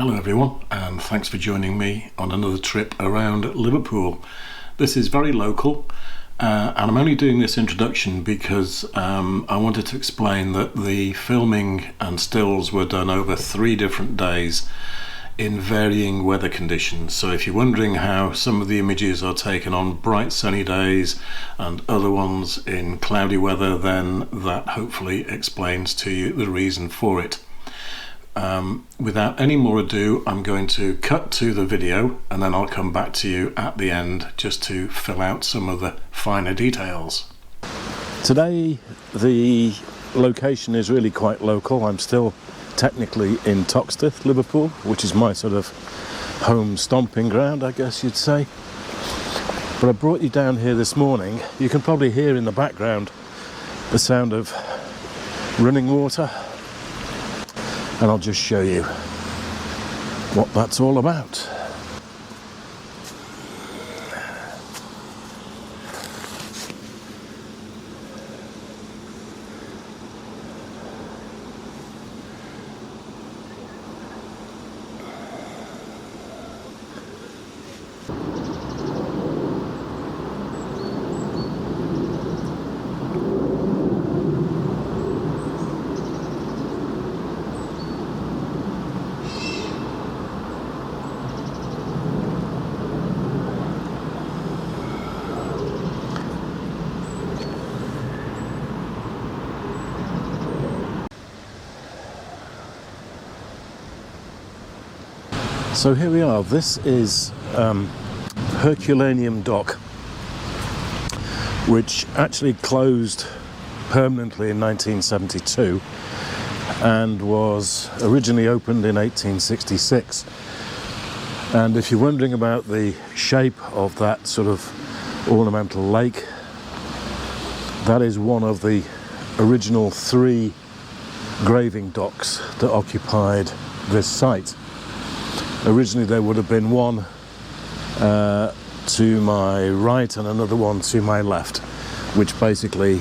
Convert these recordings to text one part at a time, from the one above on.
Hello everyone, and thanks for joining me on another trip around Liverpool. This is very local, and I'm only doing this introduction because I wanted to explain that the filming and stills were done over 3 different days in varying weather conditions. So if you're wondering how some of the images are taken on bright sunny days and other ones in cloudy weather, then that hopefully explains to you the reason for it. Without any more ado, I'm going to cut to the video and then I'll come back to you at the end just to fill out some of the finer details. Today the location is really quite local. I'm still technically in Toxteth, Liverpool, which is my sort of home stomping ground, I guess you'd say. But I brought you down here this morning. You can probably hear in the background the sound of running water. And I'll just show you what that's all about. So here we are. This is Herculaneum dock, which actually closed permanently in 1972 and was originally opened in 1866. And if you're wondering about the shape of that sort of ornamental lake, that is one of the original 3 graving docks that occupied this site. Originally there would have been one to my right and another one to my left, which basically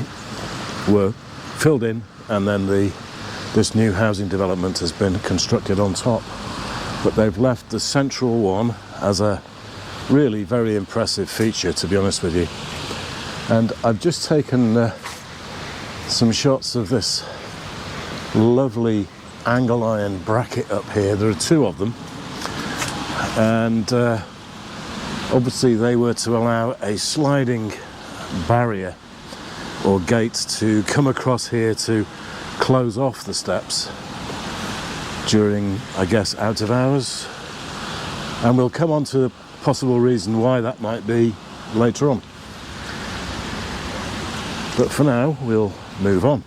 were filled in, and then this new housing development has been constructed on top. But they've left the central one as a really very impressive feature, to be honest with you. And I've just taken some shots of this lovely angle iron bracket up here. There are 2 of them. And obviously they were to allow a sliding barrier or gate to come across here to close off the steps during, I guess, out of hours. And we'll come on to the possible reason why that might be later on. But for now, we'll move on.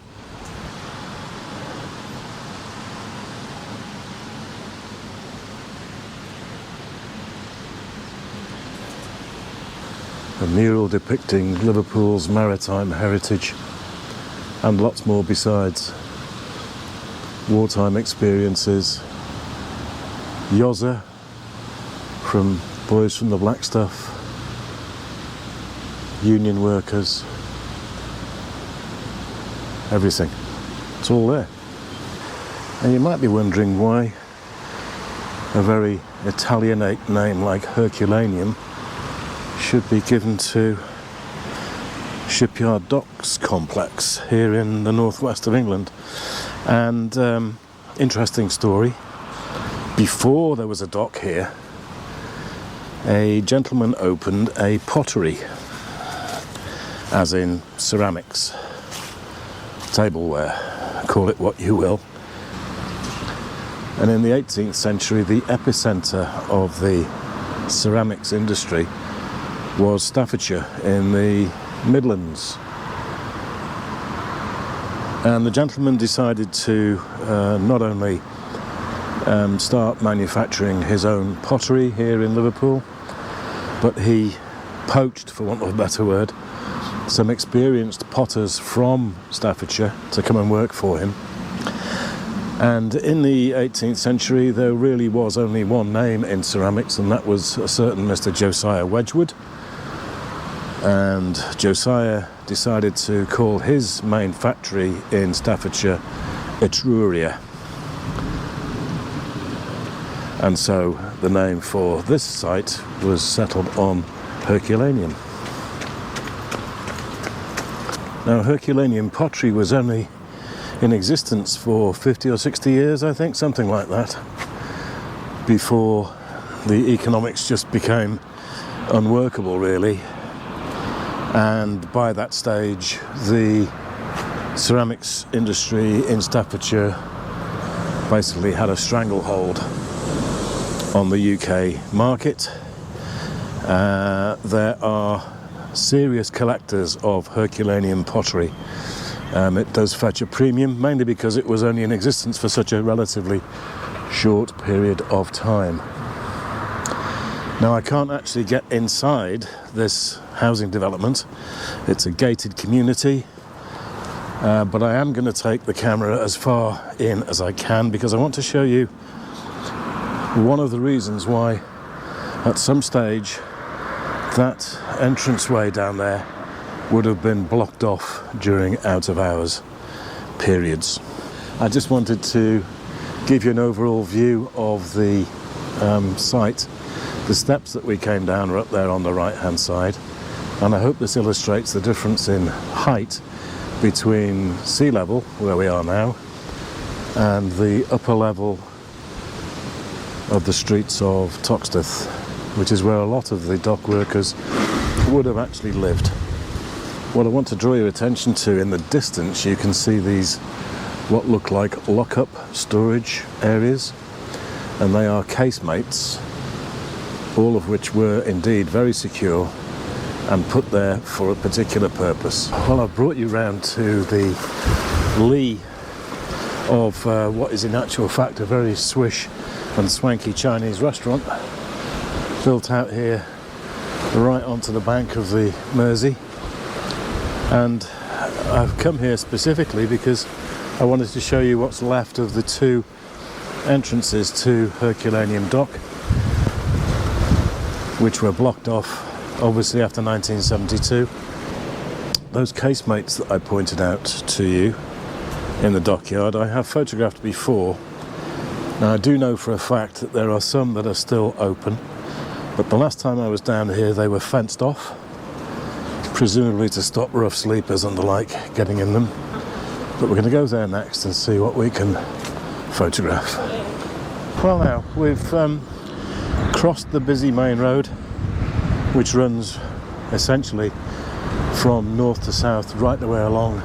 A mural depicting Liverpool's maritime heritage and lots more besides. Wartime experiences, Yozza from Boys from the Black Stuff, union workers, everything. It's all there. And you might be wondering why a very Italianate name like Herculaneum should be given to Shipyard Docks complex here in the northwest of England. And interesting story, before there was a dock here, a gentleman opened a pottery, as in ceramics, tableware, call it what you will. And in the 18th century, the epicenter of the ceramics industry was Staffordshire in the Midlands. And the gentleman decided to not only start manufacturing his own pottery here in Liverpool, but he poached, for want of a better word, some experienced potters from Staffordshire to come and work for him. And in the 18th century there really was only one name in ceramics, and that was a certain Mr. Josiah Wedgwood. And Josiah decided to call his main factory in Staffordshire Etruria. And so the name for this site was settled on Herculaneum. Now, Herculaneum pottery was only in existence for 50 or 60 years, I think, something like that, before the economics just became unworkable, really. And by that stage, the ceramics industry in Staffordshire basically had a stranglehold on the UK market. There are serious collectors of Herculaneum pottery. It does fetch a premium, mainly because it was only in existence for such a relatively short period of time. Now, I can't actually get inside this housing development. It's a gated community, but I am going to take the camera as far in as I can because I want to show you one of the reasons why at some stage that entranceway down there would have been blocked off during out of hours periods. I just wanted to give you an overall view of the site. The steps that we came down are up there on the right hand side, and I hope this illustrates the difference in height between sea level, where we are now, and the upper level of the streets of Toxteth, which is where a lot of the dock workers would have actually lived. What I want to draw your attention to, in the distance you can see these what look like lock-up storage areas, and they are casemates, all of which were indeed very secure and put there for a particular purpose. Well, I've brought you round to the lee of what is in actual fact a very swish and swanky Chinese restaurant, built out here right onto the bank of the Mersey. And I've come here specifically because I wanted to show you what's left of the two entrances to Herculaneum Dock, which were blocked off obviously after 1972. Those casemates that I pointed out to you in the dockyard I have photographed before. Now, I do know for a fact that there are some that are still open, but the last time I was down here they were fenced off, presumably to stop rough sleepers and the like getting in them. But we're going to go there next and see what we can photograph. Well, now we've crossed the busy main road, which runs essentially from north to south right the way along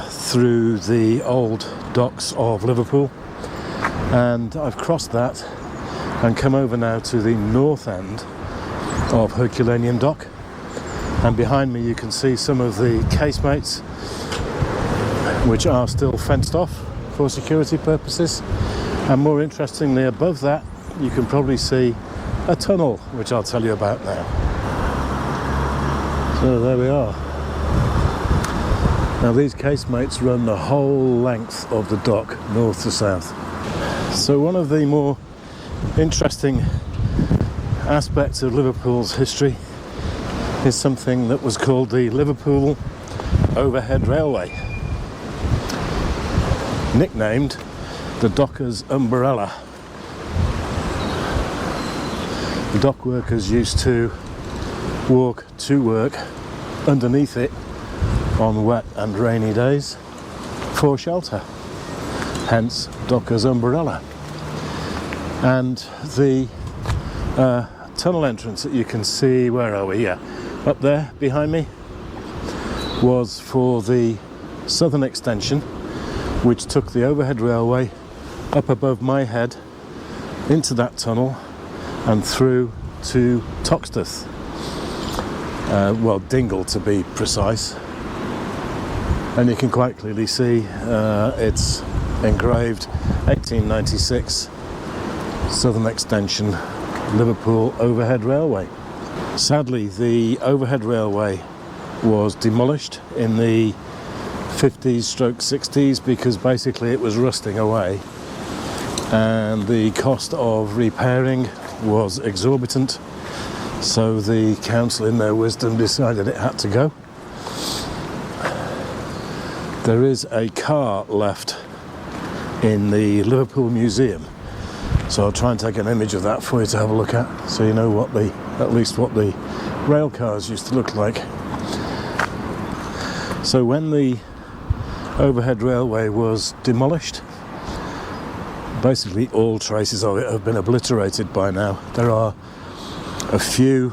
through the old docks of Liverpool, and I've crossed that and come over now to the north end of Herculaneum Dock, and behind me you can see some of the casemates which are still fenced off for security purposes, and more interestingly above that you can probably see a tunnel which I'll tell you about now. So there we are. Now, these casemates run the whole length of the dock, north to south. So one of the more interesting aspects of Liverpool's history is something that was called the Liverpool Overhead Railway, nicknamed the Dockers' Umbrella. The dock workers used to walk to work underneath it on wet and rainy days for shelter, hence Dockers' Umbrella. And the tunnel entrance that you can see, where are we? Yeah, up there behind me, was for the southern extension, which took the overhead railway up above my head into that tunnel and through to Toxteth, well, Dingle to be precise. And you can quite clearly see it's engraved 1896 Southern Extension Liverpool Overhead Railway. Sadly, the overhead railway was demolished in the 50s/60s because basically it was rusting away, and the cost of repairing was exorbitant, so the council in their wisdom decided it had to go. There is a car left in the Liverpool Museum, So I'll try and take an image of that for you to have a look at, so you know what at least what the rail cars used to look like. So when the overhead railway was demolished, basically all traces of it have been obliterated by now. There are a few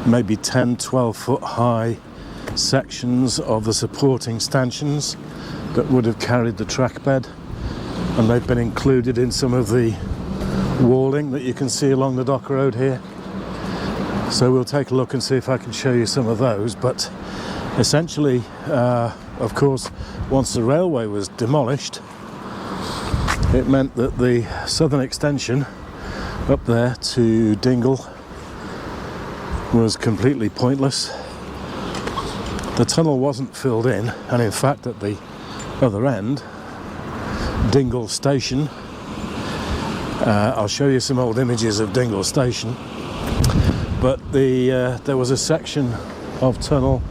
maybe 10-12 foot high sections of the supporting stanchions that would have carried the track bed, and they've been included in some of the walling that you can see along the dock road here. So we'll take a look and see if I can show you some of those. But essentially, of course, once the railway was demolished, it meant that the southern extension up there to Dingle was completely pointless. The tunnel wasn't filled in, and in fact at the other end, Dingle Station, I'll show you some old images of Dingle Station, but there was a section of tunnel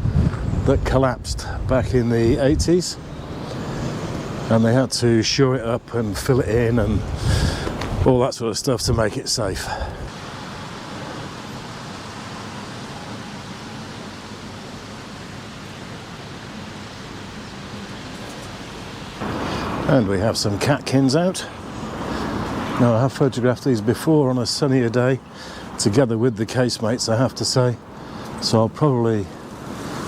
that collapsed back in the 80s, and they had to shore it up and fill it in and all that sort of stuff to make it safe. And we have some catkins out. Now, I have photographed these before on a sunnier day, together with the casemates, I have to say. So I'll probably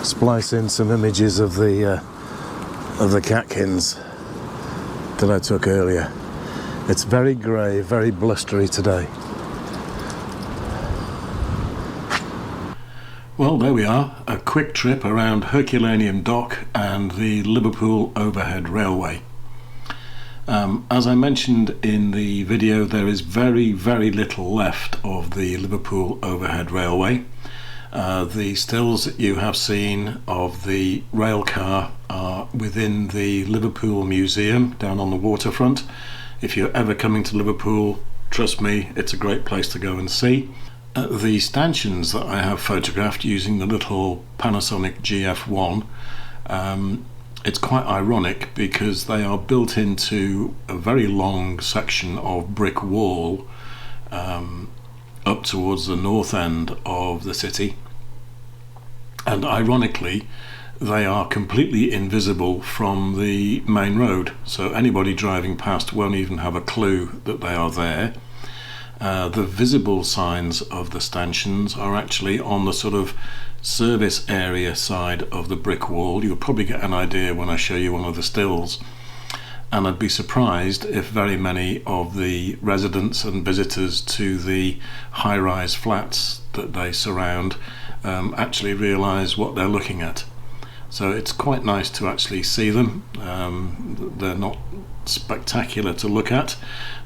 splice in some images of the catkins that I took earlier. It's very grey, very blustery today. Well, there we are, a quick trip around Herculaneum Dock and the Liverpool Overhead Railway. As I mentioned in the video, there is very, very little left of the Liverpool Overhead Railway. The stills that you have seen of the rail car are within the Liverpool Museum down on the waterfront. If you're ever coming to Liverpool, trust me, it's a great place to go and see. The stanchions that I have photographed using the little Panasonic GF1, it's quite ironic because they are built into a very long section of brick wall up towards the north end of the city, and ironically they are completely invisible from the main road, so anybody driving past won't even have a clue that they are there. The visible signs of the stanchions are actually on the sort of service area side of the brick wall. You'll probably get an idea when I show you one of the stills, and I'd be surprised if very many of the residents and visitors to the high-rise flats that they surround actually realise what they're looking at. So it's quite nice to actually see them. They're not spectacular to look at,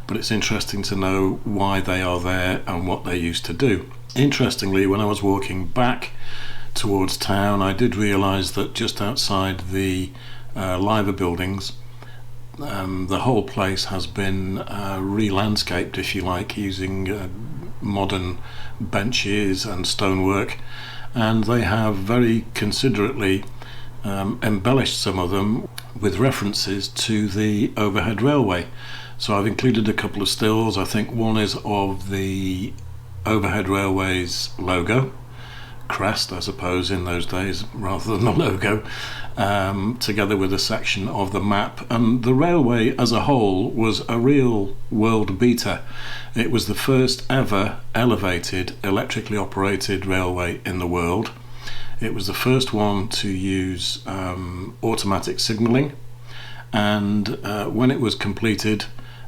but it's interesting to know why they are there and what they used to do. Interestingly, when I was walking back towards town, I did realise that just outside the Liver buildings, the whole place has been re-landscaped, if you like, using modern benches and stonework, and they have very considerately embellished some of them with references to the overhead railway. So I've included a couple of stills. I think one is of the overhead railway's logo, crest I suppose in those days rather than the logo, together with a section of the map. And the railway as a whole was a real world beater. It was the first ever elevated electrically operated railway in the world. It was the first one to use automatic signalling, and when it was completed,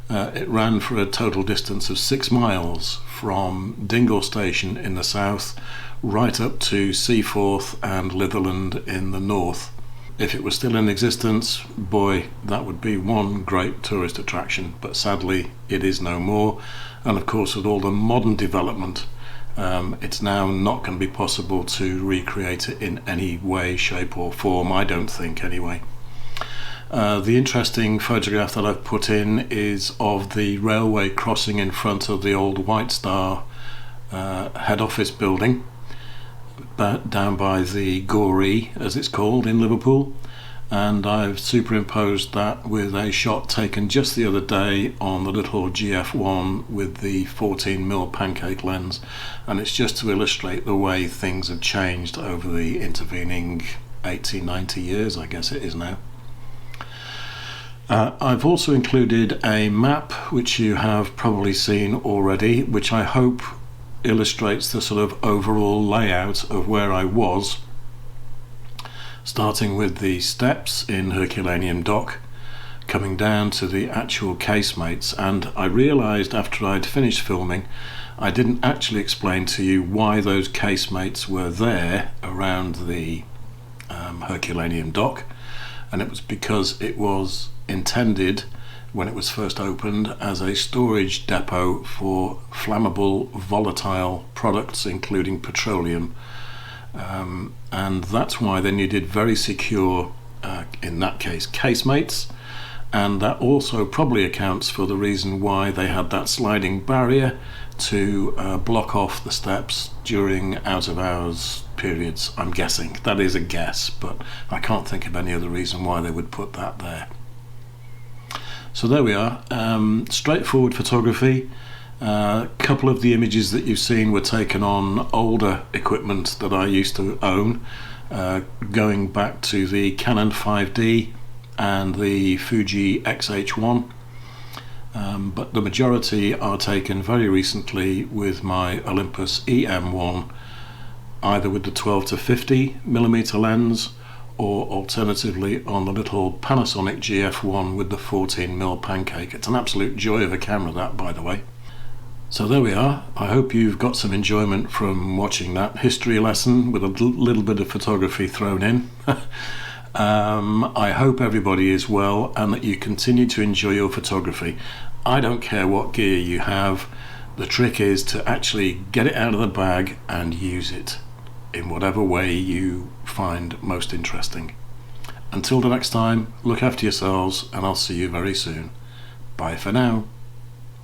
it ran for a total distance of 6 miles from Dingle Station in the south right up to Seaforth and Litherland in the north. If it was still in existence, boy, that would be one great tourist attraction, but sadly it is no more. And of course, with all the modern development, it's now not going to be possible to recreate it in any way, shape or form, I don't think anyway. The interesting photograph that I've put in is of the railway crossing in front of the old White Star head office building down by the Goree, as it's called, in Liverpool. and I've superimposed that with a shot taken just the other day on the little GF1 with the 14mm pancake lens, and it's just to illustrate the way things have changed over the intervening 80-90 years, I guess it is now. I've also included a map which you have probably seen already, which I hope illustrates the sort of overall layout of where I was, starting with the steps in Herculaneum dock, coming down to the actual casemates. And I realised after I'd finished filming I didn't actually explain to you why those casemates were there around the Herculaneum dock, and it was because it was intended when it was first opened as a storage depot for flammable volatile products including petroleum, and that's why they needed very secure, in that case, casemates, and that also probably accounts for the reason why they had that sliding barrier to block off the steps during out of hours periods. I'm guessing, that is a guess, but I can't think of any other reason why they would put that there. So there we are, straightforward photography. A couple of the images that you've seen were taken on older equipment that I used to own, going back to the Canon 5D and the Fuji XH1, but the majority are taken very recently with my Olympus EM1, either with the 12-50mm lens or alternatively on the little Panasonic GF1 with the 14mm pancake. It's an absolute joy of a camera, that, by the way. So there we are. I hope you've got some enjoyment from watching that history lesson with a little bit of photography thrown in. I hope everybody is well and that you continue to enjoy your photography. I don't care what gear you have. The trick is to actually get it out of the bag and use it in whatever way you find most interesting. Until the next time, look after yourselves, and I'll see you very soon. Bye for now.